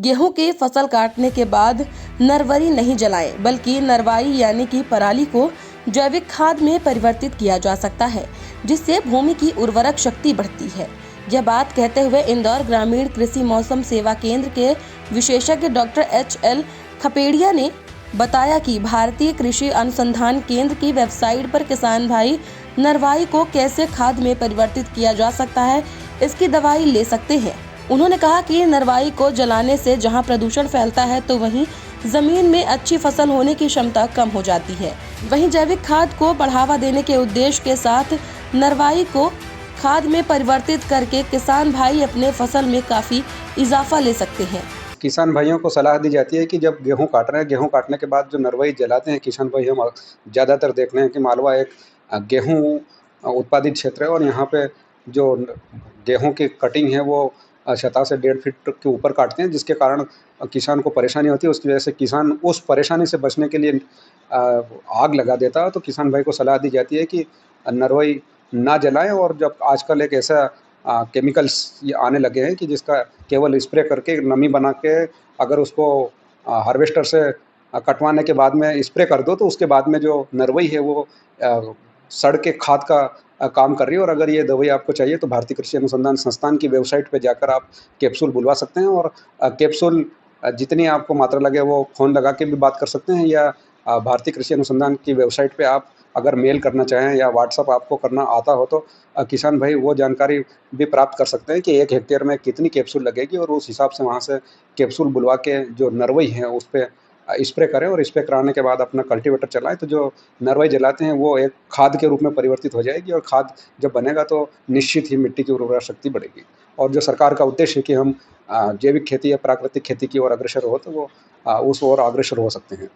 गेहूं के फसल काटने के बाद नरवरी नहीं जलाएं, बल्कि नरवाई यानी कि पराली को जैविक खाद में परिवर्तित किया जा सकता है, जिससे भूमि की उर्वरक शक्ति बढ़ती है। यह बात कहते हुए इंदौर ग्रामीण कृषि मौसम सेवा केंद्र के विशेषज्ञ डॉक्टर HL खपेड़िया ने बताया कि भारतीय कृषि अनुसंधान केंद्र की वेबसाइट पर किसान भाई नरवाई को कैसे खाद में परिवर्तित किया जा सकता है, इसकी दवाई ले सकते हैं। उन्होंने कहा कि नरवाई को जलाने से जहां प्रदूषण फैलता है, तो वहीं जमीन में अच्छी फसल होने की क्षमता कम हो जाती है। वहीं जैविक खाद को बढ़ावा देने के उद्देश्य के साथ नरवाई को खाद में परिवर्तित करके किसान भाई अपने फसल में काफी इजाफा ले सकते हैं। किसान भाइयों को सलाह दी जाती है कि जब गेहूं काट रहे हैं, गेहूं काटने के बाद जो नरवाई जलाते हैं किसान भाई, हम ज़्यादातर देख रहे हैं कि मालवा एक गेहूं उत्पादित क्षेत्र है और यहाँ पे जो गेहूं की कटिंग है वो 7 से 1.5 फीट के ऊपर काटते हैं, जिसके कारण किसान को परेशानी होती है। उसकी वजह से किसान उस परेशानी से बचने के लिए आग लगा देता है। तो किसान भाई को सलाह दी जाती है कि नरवाई ना जलाएं, और जब आजकल एक ऐसा केमिकल्स ये आने लगे हैं कि जिसका केवल स्प्रे करके नमी बना के अगर उसको हार्वेस्टर से कटवाने के बाद में स्प्रे कर दो, तो उसके बाद में जो नरवई है वो सड़ के खाद का काम कर रही है। और अगर ये दवाई आपको चाहिए तो भारतीय कृषि अनुसंधान संस्थान की वेबसाइट पे जाकर आप कैप्सूल बुलवा सकते हैं, और कैप्सूल जितनी आपको मात्रा लगे वो फ़ोन लगा के भी बात कर सकते हैं, या भारतीय कृषि अनुसंधान की वेबसाइट पे आप अगर मेल करना चाहें या व्हाट्सअप आपको करना आता हो तो किसान भाई वो जानकारी भी प्राप्त कर सकते हैं कि 1 हेक्टेयर में कितनी कैप्सूल लगेगी, और उस हिसाब से वहाँ से कैप्सूल बुलवा के जो नरवई है उस पे स्प्रे करें, और स्प्रे कराने के बाद अपना कल्टीवेटर चलाएं। तो जो नरवई जलाते हैं वो एक खाद के रूप में परिवर्तित हो जाएगी, और खाद जब बनेगा तो निश्चित ही मिट्टी की उर्वरा शक्ति बढ़ेगी। और जो सरकार का उद्देश्य है कि हम जैविक खेती या प्राकृतिक खेती की ओर अग्रसर हो, तो वो उस ओर अग्रसर हो सकते हैं।